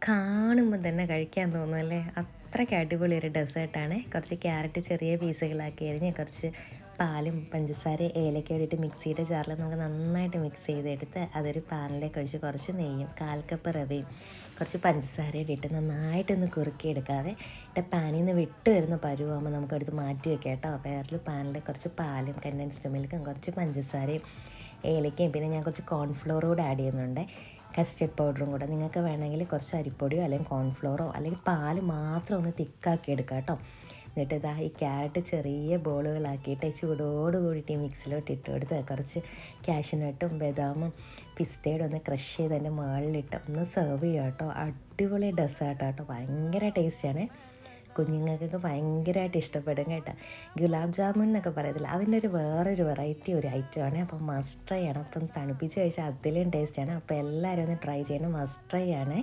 കാണുമ്പോൾ തന്നെ കഴിക്കാൻ തോന്നുമല്ലേ? അത്രയ്ക്ക് അടിപൊളി ഒരു ഡെസേർട്ടാണ്. കുറച്ച് ക്യാരറ്റ് ചെറിയ പീസുകളാക്കി അരിഞ്ഞ് കുറച്ച് പാലും പഞ്ചസാരയും ഏലക്കയും ഇട്ട് മിക്സിയുടെ ജാറിൽ നമുക്ക് നന്നായിട്ട് മിക്സ് ചെയ്തെടുത്ത് അതൊരു പാനിലേക്ക് ഒഴിച്ച് കുറച്ച് നെയ്യും 1/4 കപ്പ് റവയും കുറച്ച് പഞ്ചസാരയും ഇട്ട് നന്നായിട്ടൊന്ന് കുറുക്കിയെടുക്കാവേ. പാനിൽ നിന്ന് വിട്ട് വരുന്ന പരുവാകുമ്പോൾ നമുക്കടുത്ത് മാറ്റി വെക്കാം കേട്ടോ. വേറൊരു പാനിൽ കുറച്ച് പാലും കണ്ടൻസ്ഡ് മിൽക്കും കുറച്ച് പഞ്ചസാരയും ഏലക്കയും പിന്നെ ഞാൻ കുറച്ച് കോൺഫ്ലോർ കൂടെ ആഡ് ചെയ്യുന്നുണ്ട്, കസ്റ്റർഡ് പൗഡറും കൂടെ. നിങ്ങൾക്ക് വേണമെങ്കിൽ കുറച്ച് അരിപ്പൊടിയോ അല്ലെങ്കിൽ കോൺഫ്ലോറോ അല്ലെങ്കിൽ പാൽ മാത്രം ഒന്ന് തിക്കാക്കി എടുക്കാം കേട്ടോ. എന്നിട്ട് ഇതാ ഈ ക്യാരറ്റ് ചെറിയ ബോളുകളാക്കിയിട്ട് ചൂടോട് കൂടിയിട്ട് ഈ മിക്സിലോട്ട് ഇട്ട് കൊടുത്ത് കുറച്ച് കാഷ്യൂനട്ടും ബദാമും പിസ്തയുടെ ഒന്ന് ക്രഷ് ചെയ്ത് അതിൻ്റെ മുകളിലിട്ട് ഒന്ന് സെർവ് ചെയ്യുക കേട്ടോ. അടിപൊളി ഡെസേർട്ടാട്ടോ, ഭയങ്കര ടേസ്റ്റാണ്. കുഞ്ഞുങ്ങൾക്കൊക്കെ ഭയങ്കരമായിട്ട് ഇഷ്ടപ്പെടും കേട്ടോ. ഗുലാബ് ജാമുൻ എന്നൊക്കെ പറയത്തില്ല, അതിൻ്റെ ഒരു വേറൊരു വെറൈറ്റി ഒരു ഐറ്റമാണ്. അപ്പം മസ്റ്റ് ട്രൈ ആണ്. അപ്പം തണുപ്പിച്ച് കഴിച്ചാൽ അതിലും ടേസ്റ്റാണ്. അപ്പോൾ എല്ലാവരും ഒന്ന് ട്രൈ ചെയ്യണം, മസ്റ്റ് ട്രൈ ആണ്.